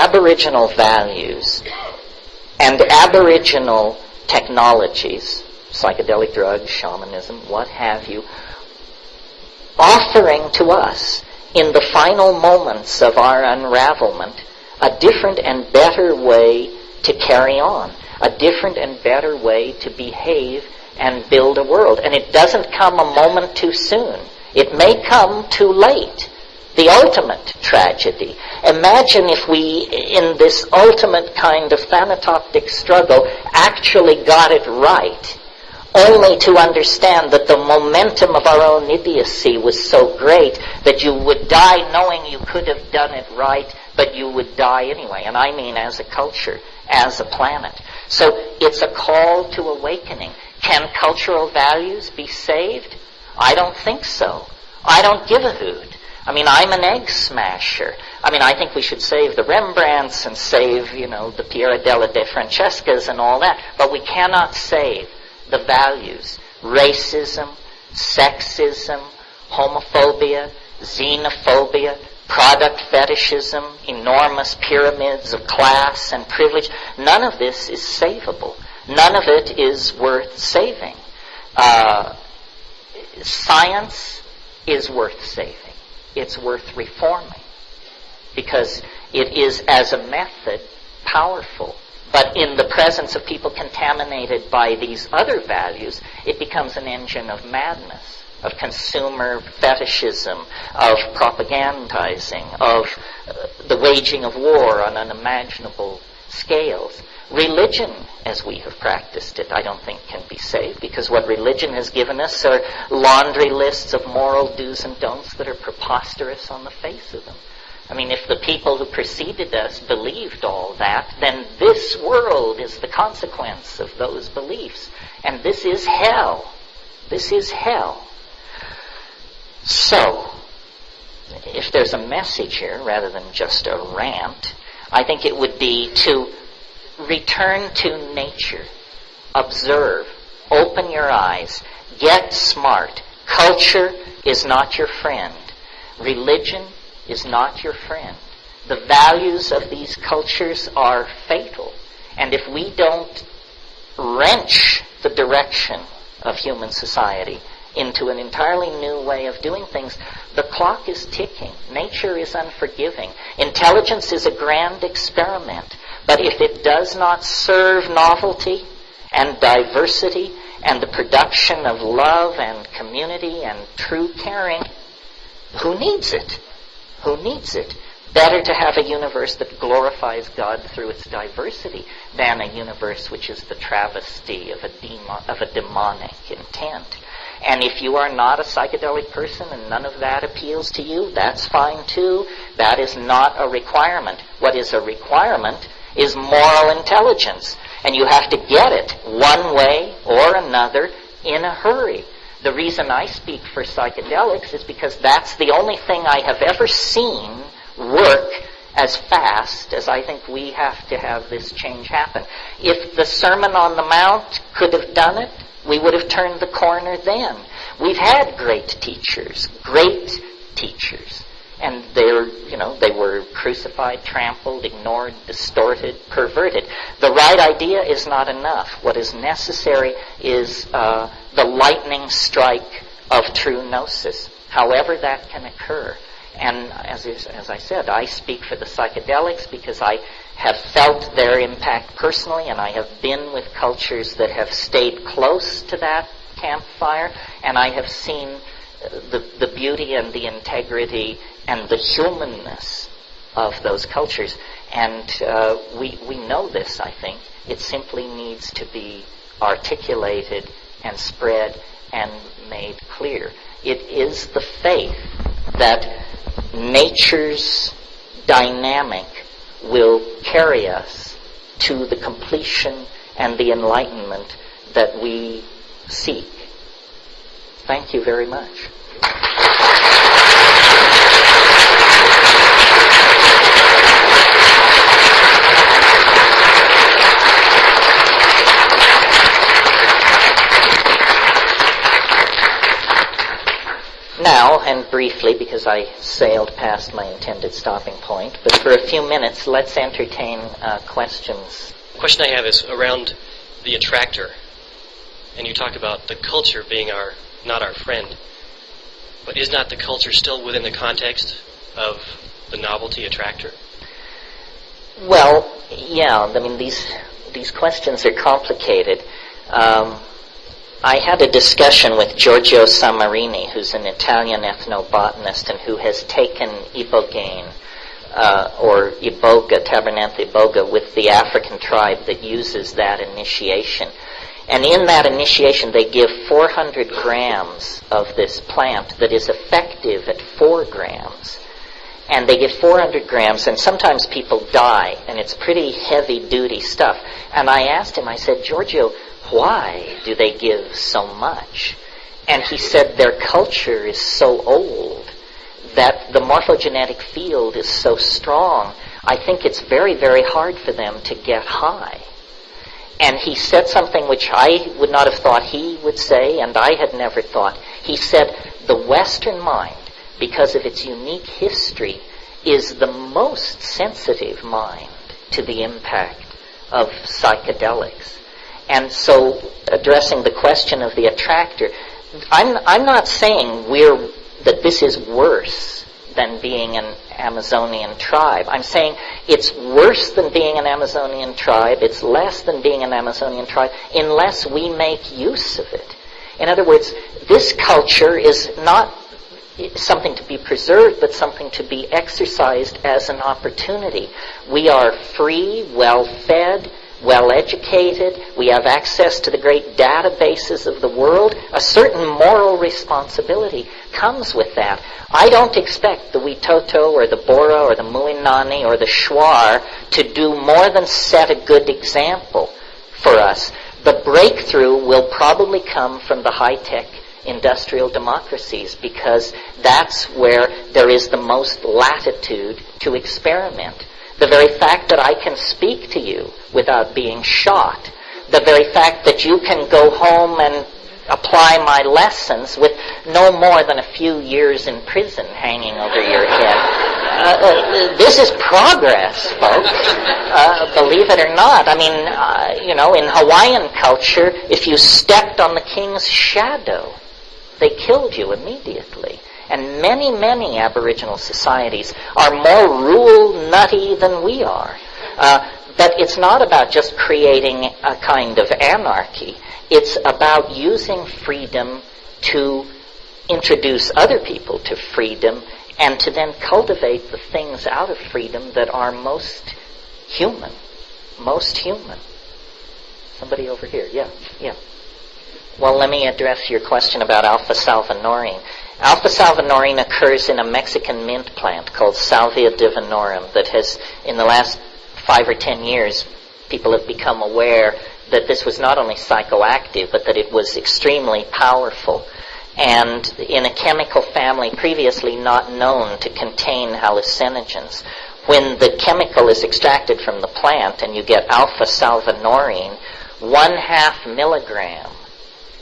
Aboriginal values and Aboriginal technologies, psychedelic drugs, shamanism, what have you, offering to us in the final moments of our unravelment a different and better way to carry on, a different and better way to behave and build a world. And it doesn't come a moment too soon. It may come too late. The ultimate tragedy. Imagine if we, in this ultimate kind of thanatoptic struggle, actually got it right, only to understand that the momentum of our own idiocy was so great that you would die knowing you could have done it right, but you would die anyway. And I mean as a culture, as a planet. So it's a call to awakening. Can cultural values be saved? I don't think so. I don't give a hoot. I mean, I'm an egg smasher. I mean, I think we should save the Rembrandts and save, the Piera della De Francescas and all that, but we cannot save the values. Racism, sexism, homophobia, xenophobia, product fetishism, enormous pyramids of class and privilege. None of this is savable. None of it is worth saving. Science is worth saving. It's worth reforming because it is, as a method, powerful. But in the presence of people contaminated by these other values, it becomes an engine of madness, of consumer fetishism, of propagandizing, of the waging of war on unimaginable scales. Religion, as we have practiced it, I don't think can be saved, because what religion has given us are laundry lists of moral do's and don'ts that are preposterous on the face of them. I mean, if the people who preceded us believed all that, then this world is the consequence of those beliefs. And this is hell. This is hell. So, if there's a message here, rather than just a rant, I think it would be to return to nature. Observe. Open your eyes. Get smart. Culture is not your friend. Religion is not your friend. The values of these cultures are fatal. And if we don't wrench the direction of human society into an entirely new way of doing things, the clock is ticking. Nature is unforgiving. Intelligence is a grand experiment. But if it does not serve novelty and diversity and the production of love and community and true caring, who needs it? Who needs it? Better to have a universe that glorifies God through its diversity than a universe which is the travesty of a demonic intent. And if you are not a psychedelic person and none of that appeals to you, that's fine too. That is not a requirement. What is a requirement is moral intelligence. And you have to get it one way or another in a hurry. The reason I speak for psychedelics is because that's the only thing I have ever seen work as fast as I think we have to have this change happen. If the Sermon on the Mount could have done it, we would have turned the corner then. We've had great teachers. And they were crucified, trampled, ignored, distorted, perverted. The right idea is not enough. What is necessary is the lightning strike of true gnosis, however that can occur. And as I said, I speak for the psychedelics because I have felt their impact personally, and I have been with cultures that have stayed close to that campfire, and I have seen the beauty and the integrity and the humanness of those cultures. And we know this, I think. It simply needs to be articulated and spread and made clear. It is the faith that nature's dynamic will carry us to the completion and the enlightenment that we seek. Thank you very much. Now, and briefly, because I sailed past my intended stopping point, but for a few minutes, let's entertain questions. The question I have is around the attractor. And you talk about the culture being not our friend. But is not the culture still within the context of the novelty attractor? Well, yeah, I mean, these questions are complicated. I had a discussion with Giorgio Samarini, who's an Italian ethnobotanist and who has taken ibogaine, or iboga, Tabernanthe iboga, with the African tribe that uses that initiation. And in that initiation, they give 400 grams of this plant that is effective at 4 grams. And they give 400 grams, and sometimes people die, and it's pretty heavy-duty stuff. And I asked him, I said, Giorgio, why do they give so much? And he said their culture is so old that the morphogenetic field is so strong, I think it's very, very hard for them to get high. And he said something which I would not have thought he would say, and I had never thought. He said, the Western mind, because of its unique history, is the most sensitive mind to the impact of psychedelics. And so, addressing the question of the attractor, I'm not saying that this is worse than being an Amazonian tribe. I'm saying it's worse than being an Amazonian tribe, it's less than being an Amazonian tribe, unless we make use of it. In other words, this culture is not something to be preserved, but something to be exercised as an opportunity. We are free, well-fed, well-educated. We have access to the great databases of the world. A certain moral responsibility comes with that. I don't expect the Witoto or the Bora or the Muinani or the Shuar to do more than set a good example for us. The breakthrough will probably come from the high-tech industrial democracies, because that's where there is the most latitude to experiment. The very fact that I can speak to you without being shot, the very fact that you can go home and apply my lessons with no more than a few years in prison hanging over your head. This is progress, folks. Believe it or not. I mean, in Hawaiian culture, if you stepped on the king's shadow, they killed you immediately. And many, many Aboriginal societies are more rule-nutty than we are. But it's not about just creating a kind of anarchy. It's about using freedom to introduce other people to freedom and to then cultivate the things out of freedom that are most human. Most human. Somebody over here. Yeah. Well, let me address your question about alpha salvinorin. Alpha salvinorin occurs in a Mexican mint plant called Salvia divinorum that has, in the last 5 or 10 years, people have become aware that this was not only psychoactive, but that it was extremely powerful. And in a chemical family previously not known to contain hallucinogens, when the chemical is extracted from the plant and you get alpha salvinorin, 1/2 milligram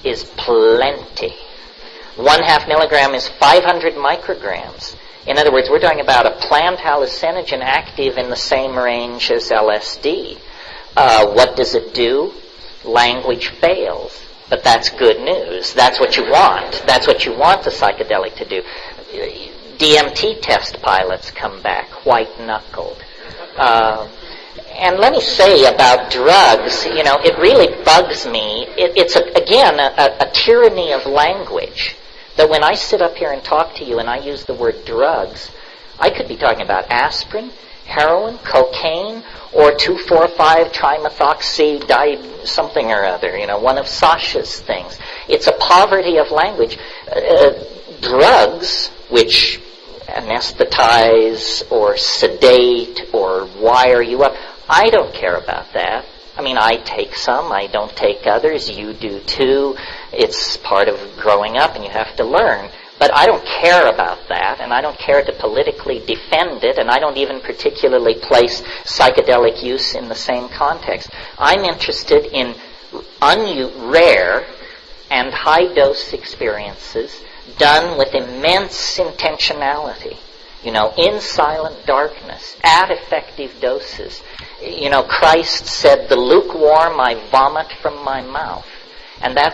is plenty. 1/2 milligram is 500 micrograms. In other words, we're talking about a plant hallucinogen active in the same range as LSD. What does it do? Language fails. But that's good news. That's what you want. That's what you want the psychedelic to do. DMT test pilots come back white-knuckled. And let me say about drugs, it really bugs me. It's, again, a tyranny of language. That when I sit up here and talk to you and I use the word drugs, I could be talking about aspirin, heroin, cocaine, or 2,4,5-trimethoxy something or other, one of Sasha's things. It's a poverty of language. Drugs, which anesthetize or sedate or wire you up, I don't care about that. I mean, I take some, I don't take others, you do too. It's part of growing up and you have to learn. But I don't care about that, and I don't care to politically defend it, and I don't even particularly place psychedelic use in the same context. I'm interested in rare and high-dose experiences done with immense intentionality, in silent darkness, at effective doses. Christ said, "The lukewarm I vomit from my mouth." And that's